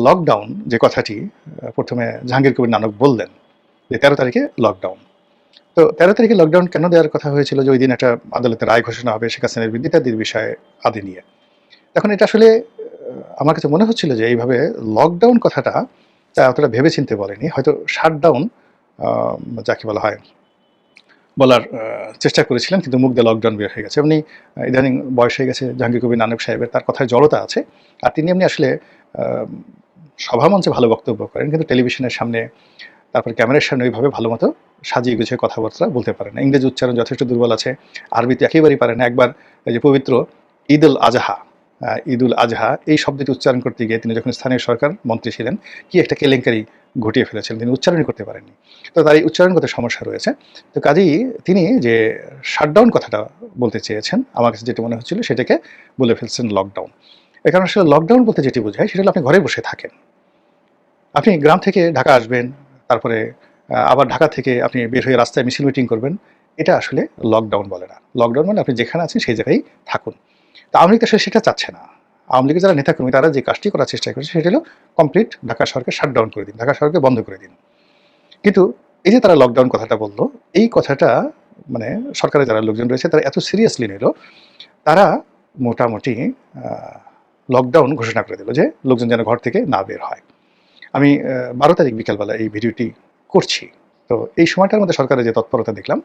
Lockdown যে কথাটি প্রথমে জাহাঙ্গীর কবির নানক বললেন যে ১৩ তারিখে লকডাউন। তো ১৩ তারিখে লকডাউন কেন দেওয়ার কথা হয়েছিল যে ওই দিন একটা আদালতের রায় ঘোষণা হবে শেখ হাসিনার বিদ্যাদির বিষয়ে আদি নিয়ে। এখন এটা আসলে আমার কাছে মনে হচ্ছিল যে এইভাবে লকডাউন কথাটা অতটা ভেবেচিন্তে বলেনি। হয়তো শাটডাউন আ যাকে বলা হয় বলার চেষ্টা করেছিলেন কিন্তু মুখ দিয়ে লকডাউন বের হয়ে গেছে। এমনি ইদানিং বয়স হয়ে গেছে জাহাঙ্গীর কবির নানক সাহেবের, তার কথায় জড়তা আছে। আর তিনি এমনি আসলে আ সভামঞ্চে ভালো বক্তব্য করেন কিন্তু টেলিভিশনের সামনে তারপরে ক্যামেরার সামনে ওইভাবে ভালোমতো সাজিয়ে গুছিয়ে কথাবার্তা বলতে পারে না। ইংরেজি উচ্চারণ যথেষ্ট দুর্বল আছে। আরবিতে একেবারেই পারে না। একবার এই যে পবিত্র ঈদুল আজহা, ঈদুল আজহা এই শব্দটি উচ্চারণ করতে গিয়ে তিনি যখন স্থানীয় সরকার মন্ত্রী ছিলেন, কি একটা কেলেঙ্কারি ঘটিয়ে ফেলেছিলেন। তিনি উচ্চারণই করতে পারেননি। তো তার এই উচ্চারণগত সমস্যা রয়েছে। তো কাজেই তিনি যে শাটডাউন কথাটা বলতে চেয়েছেন, আমার কাছে যেটা মনে হচ্ছিল সেটাকে বলে ফেলছেন লকডাউন। এ কারণে আসলে লকডাউন বলতে যেটি বোঝায় সেটা হলো আপনি ঘরে বসে থাকেন। আপনি গ্রাম থেকে ঢাকা আসবেন, তারপরে আবার ঢাকা থেকে আপনি বের হয়ে রাস্তায় মিছিল মিটিং করবেন। এটা আসলে লকডাউন বলে না। লকডাউন মানে আপনি যেখানে আছেন সেই জায়গায় থাকুন। তো আওয়ামী লীগ আসলে সেটা চাচ্ছে না। আওয়ামী লীগের যারা নেতাকর্মী তারা যে কাজটি করার চেষ্টা করছে সেটা হলো কমপ্লিট ঢাকা শহরকে শাটডাউন করে দিন, ঢাকা শহরকে বন্ধ করে দিন। কিন্তু এই যে তারা লকডাউন কথাটা বলল, এই কথাটা মানে সরকারের যারা লোকজন রয়েছে তারা এত সিরিয়াসলি নিল, তারা মোটামুটি আ লকডাউন ঘোষণা করে দিল যে লোকজন যেন ঘর থেকে না বের হয়। আমি ১২ তারিখ বিকালবেলা এই ভিডিওটি করছি। তো এই সময়টার মধ্যে সরকারের যে তৎপরতা দেখলাম,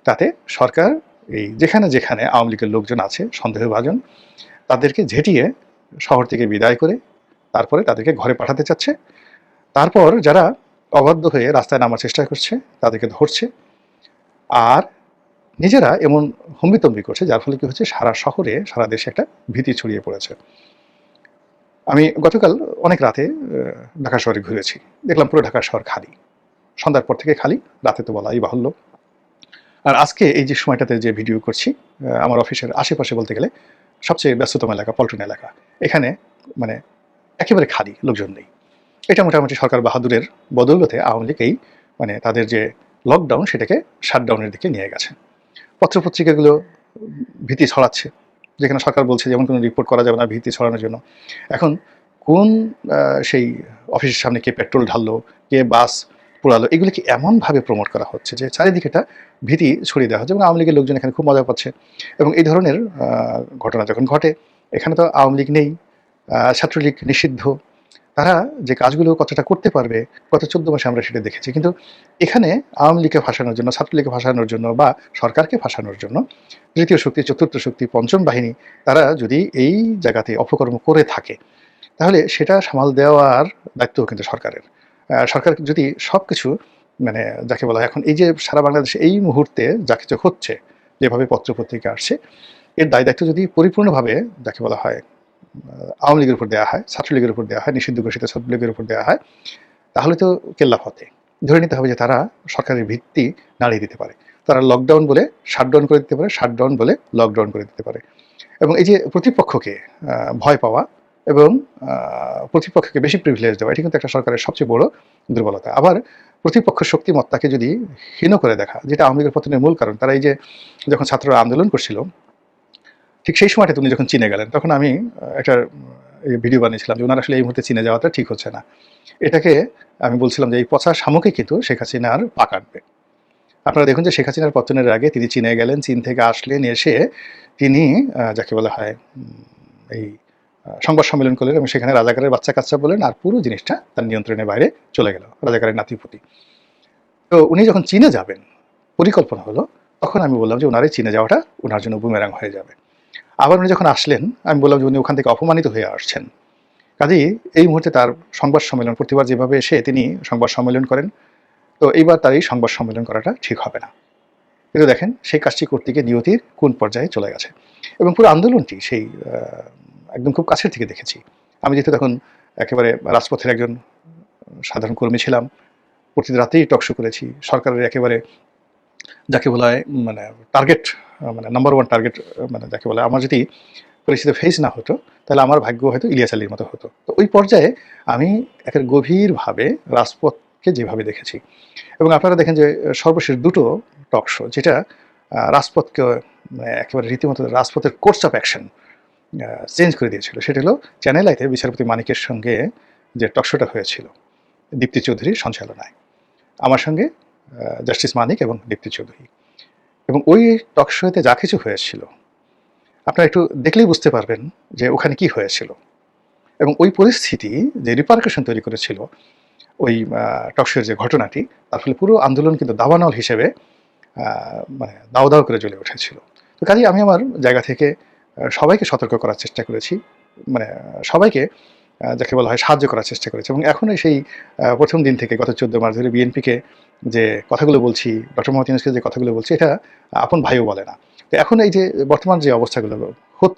তাতে সরকার এই যেখানে আওয়ামী লীগের লোকজন আছে সন্দেহভাজন, তাদেরকে ঝেঁটিয়ে শহর থেকে বিদায় করে তারপরে তাদেরকে ঘরে পাঠাতে চাচ্ছে। তারপর যারা অবাধ্য হয়ে রাস্তায় নামার চেষ্টা করছে তাদেরকে ধরছে। আর নিজেরা এমন হম্বিতম্বি করছে যার ফলে কি হচ্ছে সারা শহরে, সারা দেশে একটা ভীতি ছড়িয়ে পড়েছে। আমি গতকাল অনেক রাতে ঢাকা শহরে ঘুরেছি। দেখলাম পুরো ঢাকা শহর খালি। সন্ধ্যার পর থেকে খালি, রাতে তো বলাই বাহুল্য। আর আজকে এই যে সময়টাতে যে ভিডিও করছি, আমার অফিসের আশেপাশে বলতে গেলে সবচেয়ে ব্যস্ততম এলাকা পল্টন এলাকা। এখানে মানে একেবারে খালি, লোকজন নেই। এটা মোটামুটি সরকার বাহাদুরের বদৌলতে আওয়ামী লীগ এই মানে তাদের যে লকডাউন সেটাকে শাটডাউনের দিকে নিয়ে গেছে। পত্রপত্রিকাগুলো ভীতি ছড়াচ্ছে। যেখানে সরকার বলছে যেমন কোনো রিপোর্ট করা যাবে না ভীতি ছড়ানোর জন্য। এখন কোন আ সেই অফিসের সামনে কে পেট্রোল ঢাললো, কে বাস পোড়ালো, এগুলোকে এমনভাবে প্রমোট করা হচ্ছে যে চারিদিকে একটা ভীতি ছড়িয়ে দেওয়া হচ্ছে এবং আওয়ামী লীগের লোকজন এখানে খুব মজা পাচ্ছে। এবং এই ধরনের ঘটনা যখন ঘটে, এখানে তো আওয়ামী লীগ নেই, ছাত্রলীগ নিষিদ্ধ। তারা যে কাজগুলো কতটা করতে পারবে গত ১৪ মাসে আমরা সেটা দেখেছি। কিন্তু এখানে আওয়ামী লীগকে ফাঁসানোর জন্য, ছাত্রলীগকে ফাঁসানোর জন্য বা সরকারকে ফাঁসানোর জন্য তৃতীয় শক্তি, চতুর্থ শক্তি, পঞ্চম বাহিনী তারা যদি এই জায়গাতে অপকর্ম করে থাকে, তাহলে সেটা সামাল দেওয়ার দায়িত্বও কিন্তু সরকারের। সরকার যদি সবকিছু মানে যাকে বলা হয় এখন এই যে সারা বাংলাদেশে এই মুহূর্তে যা কিছু হচ্ছে, যেভাবে পত্র-পত্রিকা আসছে, এর দায়-দায়িত্ব যদি পরিপূর্ণভাবে যাকে বলা হয় আওয়ামী লীগের উপর দেওয়া হয়, ছাত্রলীগের উপর দেওয়া হয়, নিষিদ্ধ ঘোষিত ছাত্রলীগের উপর দেওয়া হয়, তাহলে তো কেল্লা ফতে। ধরে নিতে হবে যে তারা সরকারের ভিত্তি নাড়িয়ে দিতে পারে। তারা লকডাউন বলে শাটডাউন করে দিতে পারে, শাটডাউন বলে লকডাউন করে দিতে পারে। এবং এই যে প্রতিপক্ষকে ভয় পাওয়া এবং প্রতিপক্ষকে বেশি প্রিভিলেজ দেওয়া, এটি কিন্তু একটা সরকারের সবচেয়ে বড় দুর্বলতা। আবার প্রতিপক্ষ শক্তিমত্তাকে যদি হীন করে দেখা, যেটা আওয়ামী লীগের পতনের মূল কারণ। তারা এই যে যখন ছাত্ররা আন্দোলন করছিল, ঠিক সেই সময়টা উনি যখন চীনে গেলেন, তখন আমি একটা ভিডিও বানিয়েছিলাম যে উনার আসলে এই মুহূর্তে চীনে যাওয়াটা ঠিক হচ্ছে না। এটাকে আমি বলছিলাম যে এই পচা শামুকই কিন্তু শেখ হাসিনার পা কাটবে। আপনারা দেখুন যে শেখ হাসিনার পতনের আগে তিনি চীনে গেলেন, চীন থেকে আসলেন, এসে তিনি যাকে বলা হয় এই সংবাদ সম্মেলন করলেন এবং সেখানে রাজাকারের বাচ্চা-কাচ্চা বললেন আর পুরো জিনিসটা তার নিয়ন্ত্রণের বাইরে চলে গেল, রাজাকারের নাতি-পুতি। তো উনি যখন চীনে যাবেন, পরিকল্পনা হলো, তখন আমি বললাম যে উনার এই চীনে যাওয়াটা উনার জন্য বুমেরাং হয়ে যাবে। আবার উনি যখন আসলেন, আমি বললাম যে উনি ওখান থেকে অপমানিত হয়ে আসছেন। কাজেই এই মুহূর্তে তার সংবাদ সম্মেলন প্রতিবার যেভাবে এসে তিনি সংবাদ সম্মেলন করেন, তো এইবার তার এই সংবাদ সম্মেলন করাটা ঠিক হবে না। কিন্তু দেখেন সেই কাজটি করতে গিয়ে নিয়তির কোন পর্যায়ে চলে গেছে। এবং পুরো আন্দোলনটি সেই একদম খুব কাছের থেকে দেখেছি। আমি যেহেতু তখন একেবারে রাজপথের একজন সাধারণ কর্মী ছিলাম, প্রতি রাতেই টকশো করেছি। সরকারের একেবারে যাকে বলা হয় মানে টার্গেট, মানে নাম্বার 1 টার্গেট, মানে যাকে বলা হয় আমার যদি পরিচিত ফেস না হতো, তাহলে আমার ভাগ্য হয়তো ইলিয়াস আলীর মতো হতো। তো ওই পর্যায়ে আমি একেবারে গভীরভাবে রাজপথকে যেভাবে দেখেছি এবং আপনারা দেখেন যে সর্বশেষ দুটো টক শো যেটা রাজপথকে মানে একেবারে রীতিমতো রাজপথের কোর্স অফ অ্যাকশন চেঞ্জ করে দিয়েছিল। সেটা হলো চ্যানেল আইতে বিচারপতি মানিকের সঙ্গে যে টকশোটা হয়েছিল দীপ্তি চৌধুরীর সঞ্চালনায়, আমার সঙ্গে জাস্টিস মানিক এবং দীপ্তি চৌধুরী। এবং ওই টকশোতে যা কিছু হয়েছিল আপনারা একটু দেখলেই বুঝতে পারবেন যে ওখানে কি হয়েছিল এবং ওই পরিস্থিতি যে রিপারকাশন তৈরি করেছিল ওই টকশোর যে ঘটনাটি, তার ফলে পুরো আন্দোলন কিন্তু দাবানল হিসেবে মানে দাও দাও করে জ্বলে উঠেছিল। তো কাজেই আমি আমার জায়গা থেকে সবাইকে সতর্ক করার চেষ্টা করেছি, মানে সবাইকে যাকে বলা হয় সাহায্য করার চেষ্টা করেছি। এবং এখনই সেই প্রথম দিন থেকে গত 14 মার্চ ধরে বিএনপিকে যে কথাগুলো বলছি, ডক্টর মোহাম্মদ ইউনূসকে যে কথাগুলো বলছি, এটা আপন ভাইও বলে না। তো এখন এই যে বর্তমান যে অবস্থাগুলো হচ্ছে